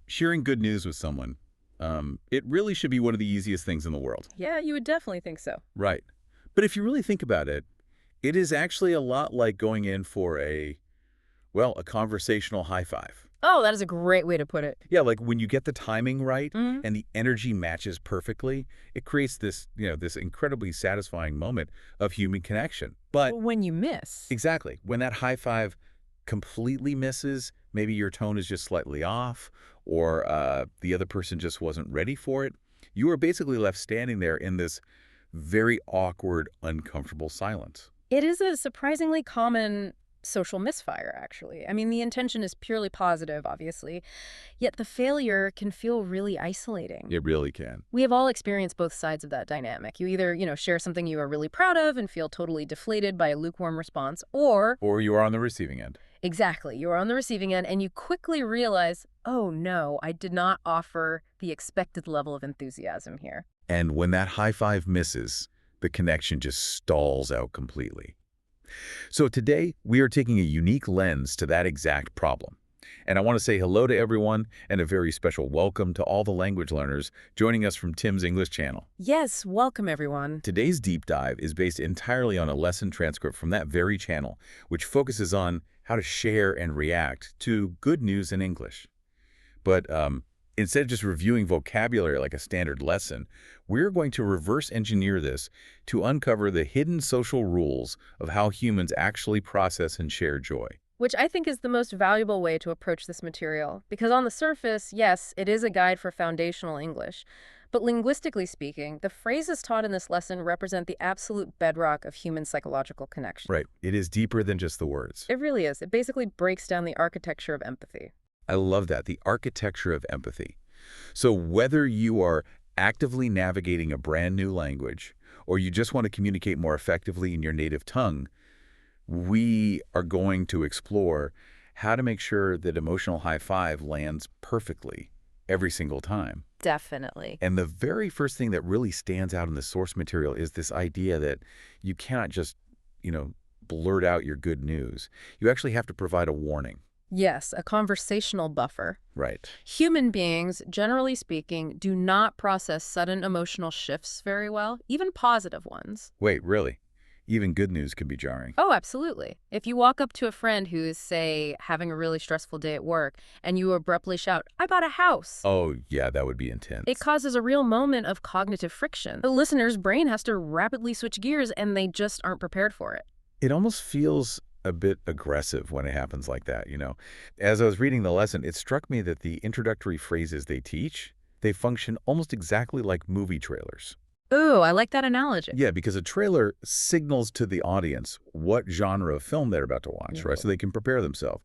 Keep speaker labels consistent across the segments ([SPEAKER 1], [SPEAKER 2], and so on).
[SPEAKER 1] Sharing good news with someone, it really should be one of the easiest things in the world.
[SPEAKER 2] Yeah, you would definitely think so.
[SPEAKER 1] Right. But if you really think about it, it is actually a lot like going in for a conversational high five.
[SPEAKER 2] Oh, that is a great way to put it.
[SPEAKER 1] Yeah, like when you get the timing right
[SPEAKER 2] Mhm.
[SPEAKER 1] and the energy matches perfectly, it creates this incredibly satisfying moment of human connection. But
[SPEAKER 2] When you miss.
[SPEAKER 1] exactly, when that high five completely misses, maybe your tone is just slightly off, or the other person just wasn't ready for it, you are basically left standing there in this very awkward, uncomfortable silence.
[SPEAKER 2] It is a surprisingly common social misfire, actually. I mean, the intention is purely positive, obviously, yet the failure can feel really isolating.
[SPEAKER 1] It really can.
[SPEAKER 2] We have all experienced both sides of that dynamic. You either, share something you are really proud of and feel totally deflated by a lukewarm response, or
[SPEAKER 1] Or you are on the receiving end.
[SPEAKER 2] exactly, you are on the receiving end and you quickly realize, oh no, I did not offer the expected level of enthusiasm here.
[SPEAKER 1] And when that high five misses, the connection just stalls out completely. So today, we are taking a unique lens to that exact problem. And I want to say hello to everyone and a very special welcome to all the language learners joining us from Tim's English channel.
[SPEAKER 2] Yes, welcome everyone.
[SPEAKER 1] Today's deep dive is based entirely on a lesson transcript from that very channel, which focuses on how to share and react to good news in English. But instead of just reviewing vocabulary like a standard lesson, we're going to reverse engineer this to uncover the hidden social rules of how humans actually process and share joy.
[SPEAKER 2] Which I think is the most valuable way to approach this material. Because on the surface, yes, it is a guide for foundational English. But linguistically speaking, the phrases taught in this lesson represent the absolute bedrock of human psychological connection.
[SPEAKER 1] Right. It is deeper than just the words.
[SPEAKER 2] It really is. It basically breaks down the architecture of empathy.
[SPEAKER 1] I love that, the architecture of empathy. So whether you are actively navigating a brand new language or you just want to communicate more effectively in your native tongue, we are going to explore how to make sure that emotional high five lands perfectly every single time.
[SPEAKER 2] Definitely.
[SPEAKER 1] And the very first thing that really stands out in the source material is this idea that you cannot just, blurt out your good news. You actually have to provide a warning.
[SPEAKER 2] Yes, a conversational buffer.
[SPEAKER 1] Right.
[SPEAKER 2] Human beings, generally speaking, do not process sudden emotional shifts very well, even positive ones.
[SPEAKER 1] Wait, really? Even good news can be jarring.
[SPEAKER 2] Oh, absolutely. If you walk up to a friend who is, say, having a really stressful day at work, and you abruptly shout, "I bought a house,"
[SPEAKER 1] Oh, yeah, that would be intense.
[SPEAKER 2] it causes a real moment of cognitive friction. The listener's brain has to rapidly switch gears, and they just aren't prepared for it.
[SPEAKER 1] It almost feels a bit aggressive when it happens like that. As I was reading the lesson, it struck me that the introductory phrases they teach, they function almost exactly like movie trailers.
[SPEAKER 2] Ooh, I like that analogy.
[SPEAKER 1] Yeah, because a trailer signals to the audience what genre of film they're about to watch, right? So they can prepare themselves.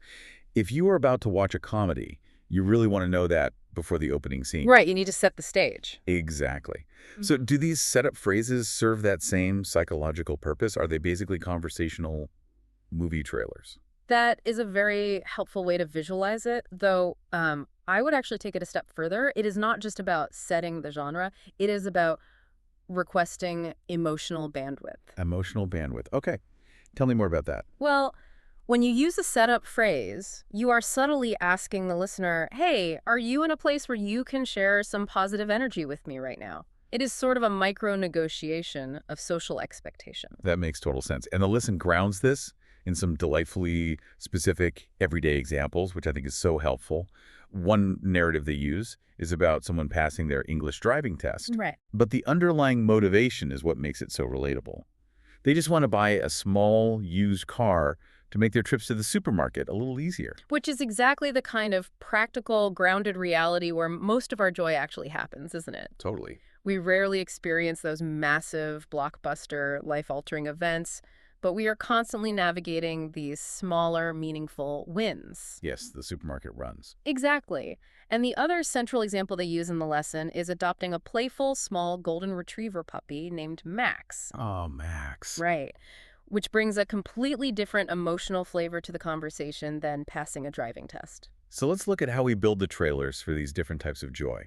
[SPEAKER 1] If you are about to watch a comedy, you really want to know that before the opening scene.
[SPEAKER 2] Right, you need to set the stage.
[SPEAKER 1] Exactly. So do these setup phrases serve that same psychological purpose? Are they basically conversational movie trailers?
[SPEAKER 2] That is a very helpful way to visualize it, though I would actually take it a step further. It is not just about setting the genre. It is about requesting emotional bandwidth.
[SPEAKER 1] Emotional bandwidth. Okay. Tell me more about that.
[SPEAKER 2] Well, when you use a setup phrase, you are subtly asking the listener, hey, are you in a place where you can share some positive energy with me right now? It is sort of a micro-negotiation of social expectation.
[SPEAKER 1] That makes total sense. And the lesson grounds this in some delightfully specific everyday examples, which I think is so helpful. One narrative they use is about someone passing their English driving test.
[SPEAKER 2] Right.
[SPEAKER 1] But the underlying motivation is what makes it so relatable. They just want to buy a small used car to make their trips to the supermarket a little easier.
[SPEAKER 2] Which is exactly the kind of practical, grounded reality where most of our joy actually happens, isn't it?
[SPEAKER 1] Totally.
[SPEAKER 2] We rarely experience those massive, blockbuster, life-altering events, but we are constantly navigating these smaller, meaningful wins.
[SPEAKER 1] Yes, the supermarket runs.
[SPEAKER 2] Exactly. And the other central example they use in the lesson is adopting a playful, small golden retriever puppy named Max.
[SPEAKER 1] Oh, Max.
[SPEAKER 2] Right. Which brings a completely different emotional flavor to the conversation than passing a driving test.
[SPEAKER 1] So let's look at how we build the trailers for these different types of joy.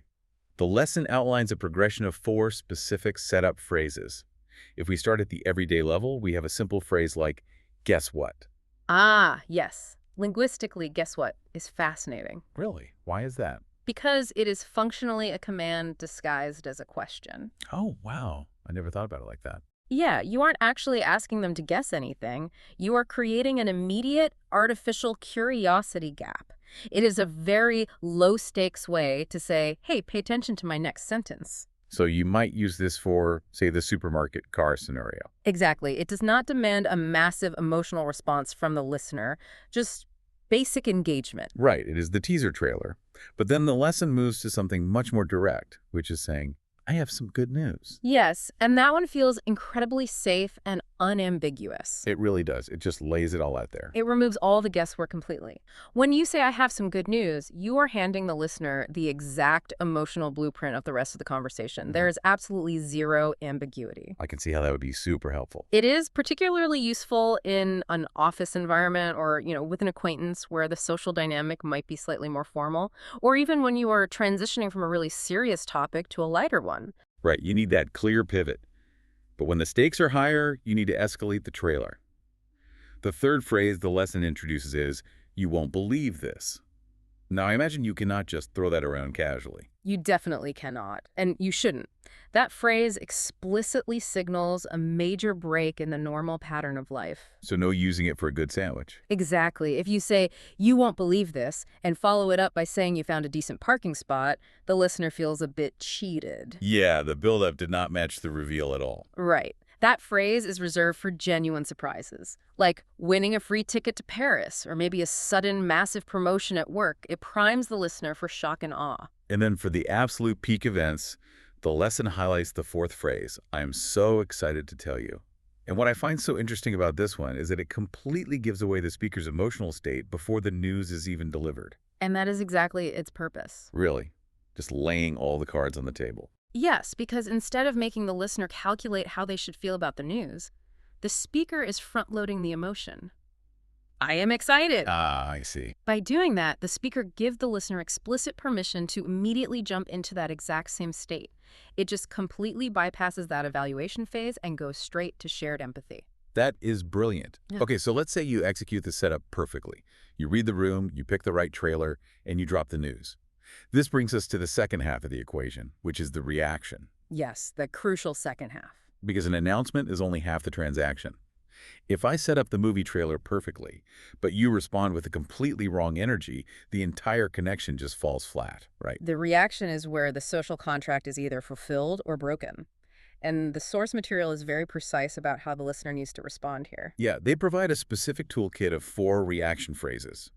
[SPEAKER 1] The lesson outlines a progression of 4 specific setup phrases. If we start at the everyday level, we have a simple phrase like, guess what?
[SPEAKER 2] Ah, yes. Linguistically, guess what is fascinating?
[SPEAKER 1] Really? Why is that?
[SPEAKER 2] Because it is functionally a command disguised as a question.
[SPEAKER 1] Oh, wow. I never thought about it like that.
[SPEAKER 2] Yeah, you aren't actually asking them to guess anything. You are creating an immediate artificial curiosity gap. It is a very low stakes way to say, hey, pay attention to my next sentence.
[SPEAKER 1] So you might use this for, say, the supermarket car scenario.
[SPEAKER 2] Exactly. It does not demand a massive emotional response from the listener, just basic engagement.
[SPEAKER 1] Right, it is the teaser trailer. But then the lesson moves to something much more direct, which is saying, I have some good news.
[SPEAKER 2] Yes, and that one feels incredibly safe and unambiguous.
[SPEAKER 1] It really does. It just lays it all out there.
[SPEAKER 2] It removes all the guesswork completely. When you say, I have some good news, you are handing the listener the exact emotional blueprint of the rest of the conversation. There is absolutely zero ambiguity.
[SPEAKER 1] I can see how that would be super helpful.
[SPEAKER 2] It is particularly useful in an office environment or, with an acquaintance where the social dynamic might be slightly more formal, or even when you are transitioning from a really serious topic to a lighter one.
[SPEAKER 1] Right, you need that clear pivot. But when the stakes are higher, you need to escalate the trailer. The third phrase the lesson introduces is, you won't believe this. Now, I imagine you cannot just throw that around casually.
[SPEAKER 2] You definitely cannot, and you shouldn't. That phrase explicitly signals a major break in the normal pattern of life.
[SPEAKER 1] So no using it for a good sandwich.
[SPEAKER 2] Exactly. If you say, you won't believe this, and follow it up by saying you found a decent parking spot, the listener feels a bit cheated.
[SPEAKER 1] Yeah, the buildup did not match the reveal at all.
[SPEAKER 2] Right. That phrase is reserved for genuine surprises, like winning a free ticket to Paris, or maybe a sudden massive promotion at work. It primes the listener for shock and awe.
[SPEAKER 1] And then for the absolute peak events, the lesson highlights the fourth phrase, I am so excited to tell you. And what I find so interesting about this one is that it completely gives away the speaker's emotional state before the news is even delivered.
[SPEAKER 2] And that is exactly its purpose.
[SPEAKER 1] Really, just laying all the cards on the table.
[SPEAKER 2] Yes, because instead of making the listener calculate how they should feel about the news, the speaker is front-loading the emotion. I am excited.
[SPEAKER 1] Ah, I see.
[SPEAKER 2] By doing that, the speaker gives the listener explicit permission to immediately jump into that exact same state. It just completely bypasses that evaluation phase and goes straight to shared empathy.
[SPEAKER 1] That is brilliant.
[SPEAKER 2] Yeah.
[SPEAKER 1] Okay, so let's say you execute the setup perfectly. You read the room, you pick the right trailer, and you drop the news. This brings us to the second half of the equation, which is the reaction.
[SPEAKER 2] Yes, the crucial second half.
[SPEAKER 1] Because an announcement is only half the transaction. If I set up the movie trailer perfectly, but you respond with a completely wrong energy, the entire connection just falls flat, right?
[SPEAKER 2] The reaction is where the social contract is either fulfilled or broken. And the source material is very precise about how the listener needs to respond here.
[SPEAKER 1] Yeah, they provide a specific toolkit of 4 reaction phrases.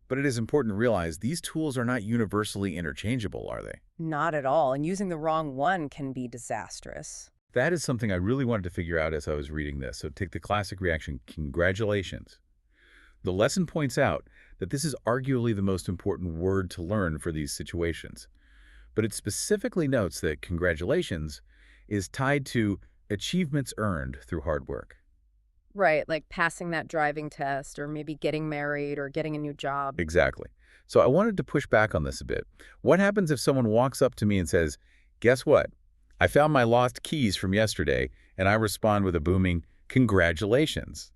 [SPEAKER 1] But it is important to realize these tools are not universally interchangeable, are they?
[SPEAKER 2] Not at all, and using the wrong one can be disastrous.
[SPEAKER 1] That is something I really wanted to figure out as I was reading this. So take the classic reaction, congratulations. The lesson points out that this is arguably the most important word to learn for these situations. But it specifically notes that congratulations is tied to achievements earned through hard work.
[SPEAKER 2] Right, like passing that driving test or maybe getting married or getting a new job.
[SPEAKER 1] Exactly. So I wanted to push back on this a bit. What happens if someone walks up to me and says, guess what? I found my lost keys from yesterday, and I respond with a booming, congratulations.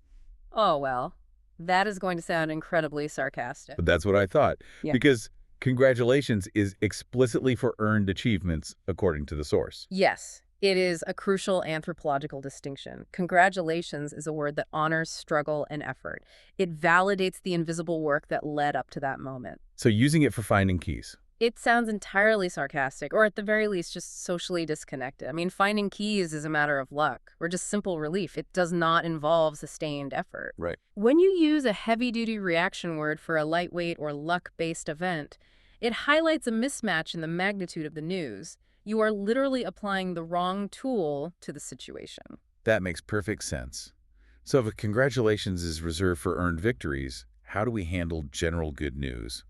[SPEAKER 2] Oh, well, that is going to sound incredibly sarcastic.
[SPEAKER 1] But that's what I thought.
[SPEAKER 2] Yeah.
[SPEAKER 1] Because congratulations is explicitly for earned achievements, according to the source.
[SPEAKER 2] Yes, it is a crucial anthropological distinction. Congratulations is a word that honors struggle and effort. It validates the invisible work that led up to that moment.
[SPEAKER 1] So using it for finding keys.
[SPEAKER 2] It sounds entirely sarcastic, or at the very least, just socially disconnected. I mean, finding keys is a matter of luck, or just simple relief. It does not involve sustained effort.
[SPEAKER 1] Right.
[SPEAKER 2] When you use a heavy-duty reaction word for a lightweight or luck-based event, it highlights a mismatch in the magnitude of the news. You are literally applying the wrong tool to the situation.
[SPEAKER 1] That makes perfect sense. So if a congratulations is reserved for earned victories, how do we handle general good news?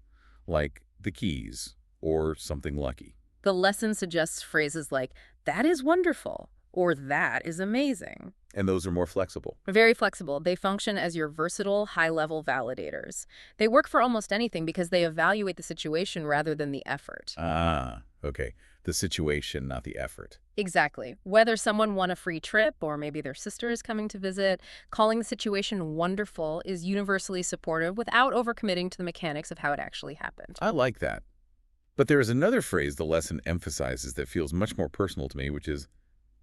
[SPEAKER 1] Like the keys or something lucky?
[SPEAKER 2] The lesson suggests phrases like, that is wonderful, or that is amazing.
[SPEAKER 1] And those are more flexible.
[SPEAKER 2] Very flexible. They function as your versatile, high-level validators. They work for almost anything because they evaluate the situation rather than the effort.
[SPEAKER 1] Ah, okay. The situation, not the effort.
[SPEAKER 2] Exactly. Whether someone won a free trip or maybe their sister is coming to visit, calling the situation wonderful is universally supportive without overcommitting to the mechanics of how it actually happened.
[SPEAKER 1] I like that. But there is another phrase the lesson emphasizes that feels much more personal to me, which is,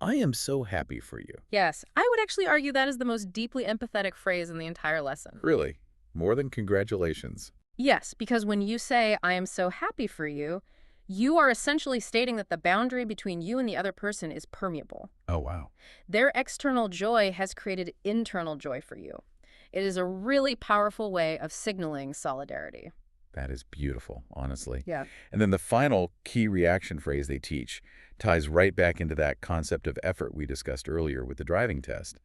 [SPEAKER 1] I am so happy for you.
[SPEAKER 2] Yes, I would actually argue that is the most deeply empathetic phrase in the entire lesson.
[SPEAKER 1] Really? More than congratulations.
[SPEAKER 2] Yes, because when you say, I am so happy for you, you are essentially stating that the boundary between you and the other person is permeable.
[SPEAKER 1] Oh, wow.
[SPEAKER 2] Their external joy has created internal joy for you. It is a really powerful way of signaling solidarity.
[SPEAKER 1] That is beautiful, honestly.
[SPEAKER 2] Yeah.
[SPEAKER 1] And then the final key reaction phrase they teach ties right back into that concept of effort we discussed earlier with the driving test.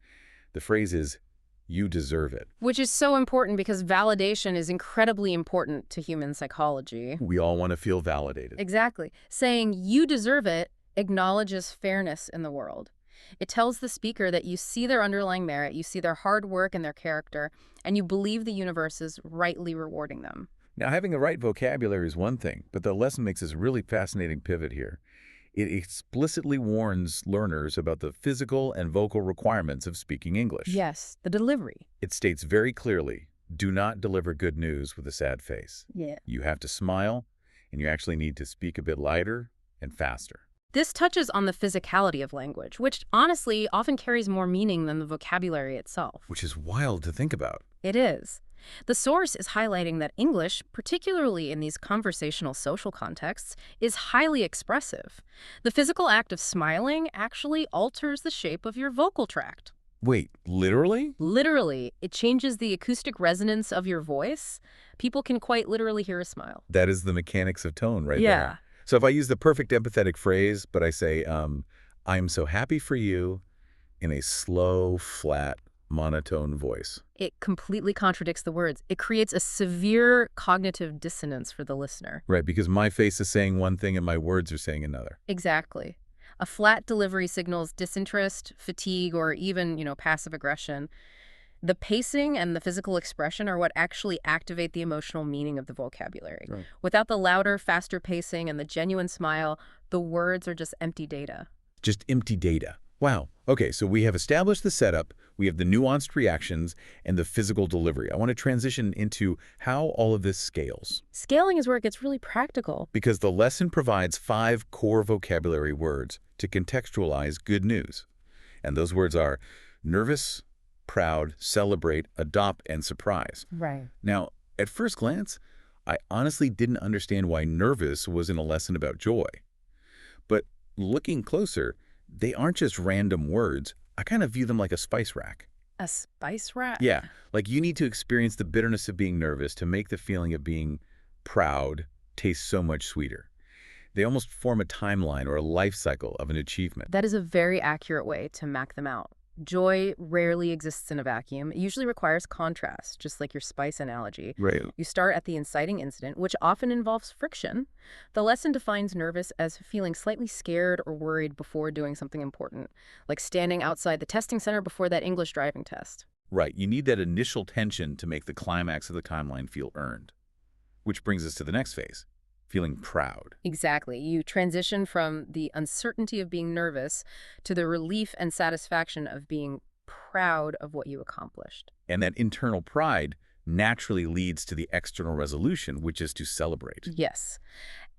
[SPEAKER 1] The phrase is, you deserve it.
[SPEAKER 2] Which is so important because validation is incredibly important to human psychology.
[SPEAKER 1] We all want to feel validated.
[SPEAKER 2] Exactly. Saying you deserve it acknowledges fairness in the world. It tells the speaker that you see their underlying merit, you see their hard work and their character, and you believe the universe is rightly rewarding them.
[SPEAKER 1] Now, having the right vocabulary is one thing, but the lesson makes this really fascinating pivot here. It explicitly warns learners about the physical and vocal requirements of speaking English.
[SPEAKER 2] Yes, the delivery.
[SPEAKER 1] It states very clearly, do not deliver good news with a sad face.
[SPEAKER 2] Yeah.
[SPEAKER 1] You have to smile, and you actually need to speak a bit lighter and faster.
[SPEAKER 2] This touches on the physicality of language, which honestly often carries more meaning than the vocabulary itself.
[SPEAKER 1] Which is wild to think about.
[SPEAKER 2] It is. The source is highlighting that English, particularly in these conversational social contexts, is highly expressive. The physical act of smiling actually alters the shape of your vocal tract.
[SPEAKER 1] Wait, literally?
[SPEAKER 2] Literally, it changes the acoustic resonance of your voice. People can quite literally hear a smile.
[SPEAKER 1] That is the mechanics of tone right
[SPEAKER 2] Yeah.
[SPEAKER 1] there. So if I use the perfect empathetic phrase, but I say, I'm so happy for you in a slow, flat, monotone voice.
[SPEAKER 2] It completely contradicts the words. It creates a severe cognitive dissonance for the listener.
[SPEAKER 1] Right, because my face is saying one thing and my words are saying another.
[SPEAKER 2] Exactly. A flat delivery signals disinterest, fatigue, or even, passive aggression. The pacing and the physical expression are what actually activate the emotional meaning of the vocabulary.
[SPEAKER 1] Right.
[SPEAKER 2] Without the louder, faster pacing and the genuine smile, the words are just empty data.
[SPEAKER 1] Just empty data. Wow. Okay, so we have established the setup, we have the nuanced reactions, and the physical delivery. I want to transition into how all of this scales.
[SPEAKER 2] Scaling is where it gets really practical.
[SPEAKER 1] Because the lesson provides 5 core vocabulary words to contextualize good news. And those words are nervous, proud, celebrate, adopt, and surprise.
[SPEAKER 2] Right.
[SPEAKER 1] Now, at first glance, I honestly didn't understand why nervous was in a lesson about joy. But looking closer, they aren't just random words. I kind of view them like a spice rack.
[SPEAKER 2] A spice rack?
[SPEAKER 1] Yeah, like you need to experience the bitterness of being nervous to make the feeling of being proud taste so much sweeter. They almost form a timeline or a life cycle of an achievement.
[SPEAKER 2] That is a very accurate way to map them out. Joy rarely exists in a vacuum. It usually requires contrast, just like your spice analogy.
[SPEAKER 1] Right.
[SPEAKER 2] You start at the inciting incident, which often involves friction. The lesson defines nervous as feeling slightly scared or worried before doing something important, like standing outside the testing center before that English driving test.
[SPEAKER 1] Right. You need that initial tension to make the climax of the timeline feel earned. Which brings us to the next phase, feeling proud.
[SPEAKER 2] Exactly. You transition from the uncertainty of being nervous to the relief and satisfaction of being proud of what you accomplished.
[SPEAKER 1] And that internal pride naturally leads to the external resolution, which is to celebrate.
[SPEAKER 2] Yes.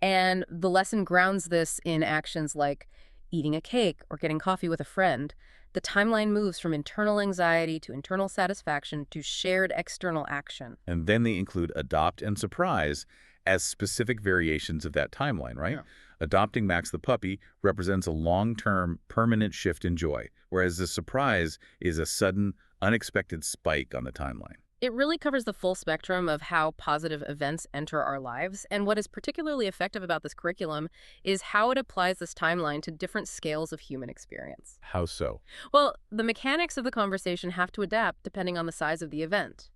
[SPEAKER 2] And the lesson grounds this in actions like eating a cake or getting coffee with a friend. The timeline moves from internal anxiety to internal satisfaction to shared external action.
[SPEAKER 1] And then they include adopt and surprise as specific variations of that timeline, right?
[SPEAKER 2] Yeah.
[SPEAKER 1] Adopting Max the puppy represents a long-term, permanent shift in joy, whereas the surprise is a sudden, unexpected spike on the timeline.
[SPEAKER 2] It really covers the full spectrum of how positive events enter our lives, and what is particularly effective about this curriculum is how it applies this timeline to different scales of human experience.
[SPEAKER 1] How so?
[SPEAKER 2] Well, the mechanics of the conversation have to adapt depending on the size of the event.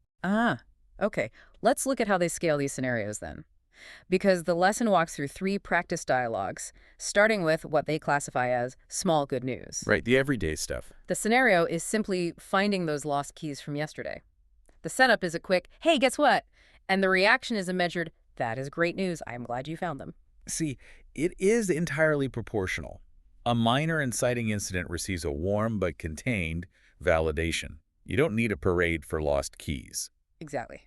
[SPEAKER 2] Okay. Let's look at how they scale these scenarios then. because the lesson walks through 3 practice dialogues, starting with what they classify as small good news.
[SPEAKER 1] Right, the everyday stuff.
[SPEAKER 2] The scenario is simply finding those lost keys from yesterday. The setup is a quick, hey, guess what? And the reaction is a measured, that is great news. I am glad you found them.
[SPEAKER 1] See, it is entirely proportional. A minor inciting incident receives a warm but contained validation. You don't need a parade for lost keys.
[SPEAKER 2] Exactly.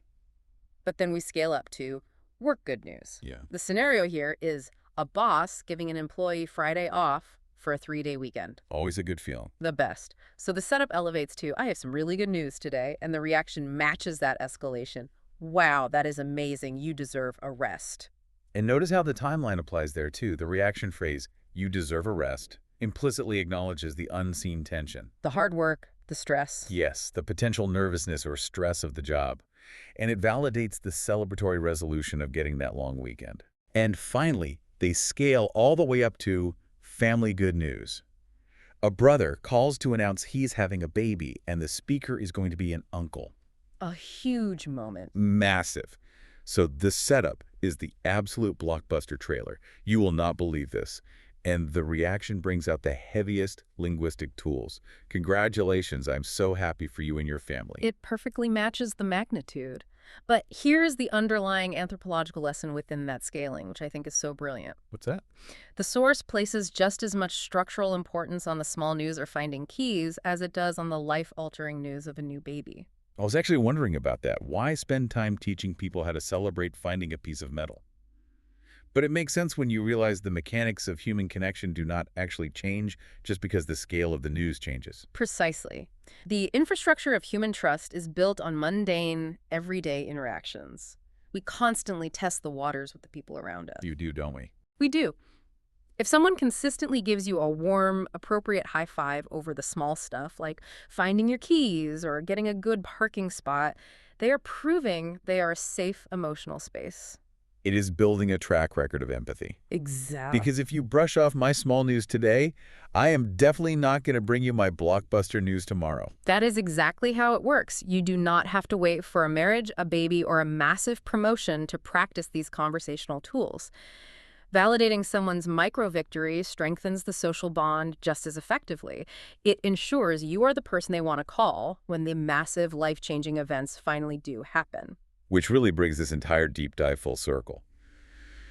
[SPEAKER 2] But then we scale up to work good news.
[SPEAKER 1] Yeah.
[SPEAKER 2] The scenario here is a boss giving an employee Friday off for a 3-day weekend.
[SPEAKER 1] Always a good feeling.
[SPEAKER 2] The best. So the setup elevates to, I have some really good news today, and the reaction matches that escalation. Wow, that is amazing. You deserve a rest.
[SPEAKER 1] And notice how the timeline applies there, too. The reaction phrase, you deserve a rest, implicitly acknowledges the unseen tension.
[SPEAKER 2] The hard work, the stress.
[SPEAKER 1] Yes, the potential nervousness or stress of the job. And it validates the celebratory resolution of getting that long weekend. And finally, they scale all the way up to family good news. A brother calls to announce he's having a baby, and the speaker is going to be an uncle.
[SPEAKER 2] A huge moment.
[SPEAKER 1] Massive. So this setup is the absolute blockbuster trailer. You will not believe this. And the reaction brings out the heaviest linguistic tools. Congratulations, I'm so happy for you and your family.
[SPEAKER 2] It perfectly matches the magnitude. But here's the underlying anthropological lesson within that scaling, which I think is so brilliant.
[SPEAKER 1] What's that?
[SPEAKER 2] The source places just as much structural importance on the small news or finding keys as it does on the life-altering news of a new baby.
[SPEAKER 1] I was actually wondering about that. Why spend time teaching people how to celebrate finding a piece of metal? But it makes sense when you realize the mechanics of human connection do not actually change just because the scale of the news changes.
[SPEAKER 2] Precisely. The infrastructure of human trust is built on mundane, everyday interactions. We constantly test the waters with the people around us.
[SPEAKER 1] You do, don't we?
[SPEAKER 2] We do. If someone consistently gives you a warm, appropriate high five over the small stuff, like finding your keys or getting a good parking spot, they are proving they are a safe emotional space.
[SPEAKER 1] It is building a track record of empathy.
[SPEAKER 2] Exactly.
[SPEAKER 1] Because if you brush off my small news today, I am definitely not going to bring you my blockbuster news tomorrow.
[SPEAKER 2] That is exactly how it works. You do not have to wait for a marriage, a baby, or a massive promotion to practice these conversational tools. Validating someone's micro-victory strengthens the social bond just as effectively. It ensures you are the person they want to call when the massive, life-changing events finally do happen.
[SPEAKER 1] Which really brings this entire deep dive full circle.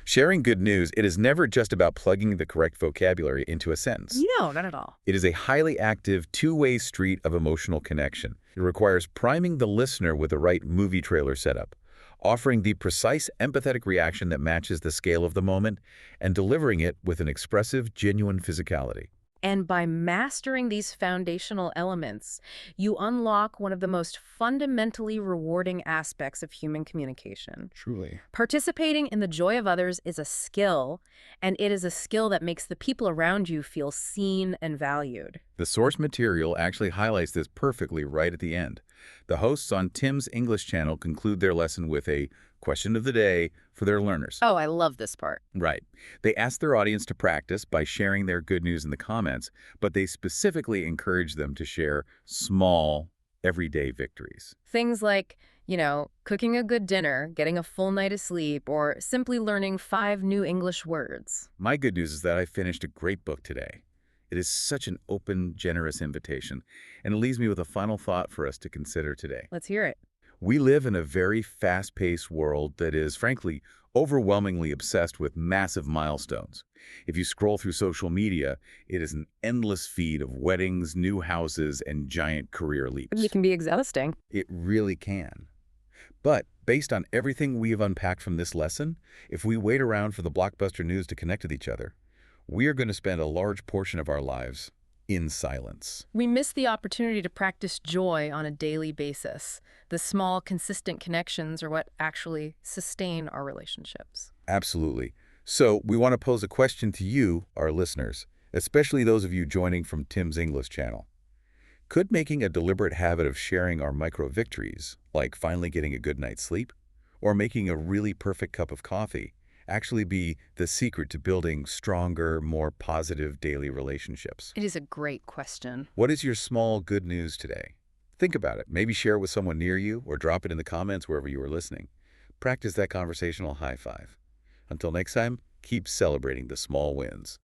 [SPEAKER 1] Sharing good news, it is never just about plugging the correct vocabulary into a sentence.
[SPEAKER 2] No, not at all.
[SPEAKER 1] It is a highly active, two-way street of emotional connection. It requires priming the listener with the right movie trailer setup, offering the precise, empathetic reaction that matches the scale of the moment, and delivering it with an expressive, genuine physicality.
[SPEAKER 2] And by mastering these foundational elements, you unlock one of the most fundamentally rewarding aspects of human communication.
[SPEAKER 1] Truly.
[SPEAKER 2] Participating in the joy of others is a skill, and it is a skill that makes the people around you feel seen and valued.
[SPEAKER 1] The source material actually highlights this perfectly right at the end. The hosts on Tim's English channel conclude their lesson with a question of the day for their learners.
[SPEAKER 2] Oh, I love this part.
[SPEAKER 1] Right. They ask their audience to practice by sharing their good news in the comments, but they specifically encourage them to share small, everyday victories.
[SPEAKER 2] Things like, cooking a good dinner, getting a full night of sleep, or simply learning 5 new English words.
[SPEAKER 1] My good news is that I finished a great book today. It is such an open, generous invitation, and it leaves me with a final thought for us to consider today.
[SPEAKER 2] Let's hear it.
[SPEAKER 1] We live in a very fast-paced world that is, frankly, overwhelmingly obsessed with massive milestones. If you scroll through social media, it is an endless feed of weddings, new houses, and giant career leaps.
[SPEAKER 2] It can be exhausting.
[SPEAKER 1] It really can. But based on everything we've unpacked from this lesson, if we wait around for the blockbuster news to connect with each other, we are going to spend a large portion of our lives in silence.
[SPEAKER 2] We miss the opportunity to practice joy on a daily basis. The small, consistent connections are what actually sustain our relationships.
[SPEAKER 1] Absolutely. So we want to pose a question to you, our listeners, especially those of you joining from Tim's English channel. Could making a deliberate habit of sharing our micro-victories, like finally getting a good night's sleep, or making a really perfect cup of coffee, actually be the secret to building stronger, more positive daily relationships?
[SPEAKER 2] It is a great question.
[SPEAKER 1] What is your small good news today? Think about it. Maybe share it with someone near you or drop it in the comments wherever you are listening. Practice that conversational high five. Until next time, keep celebrating the small wins.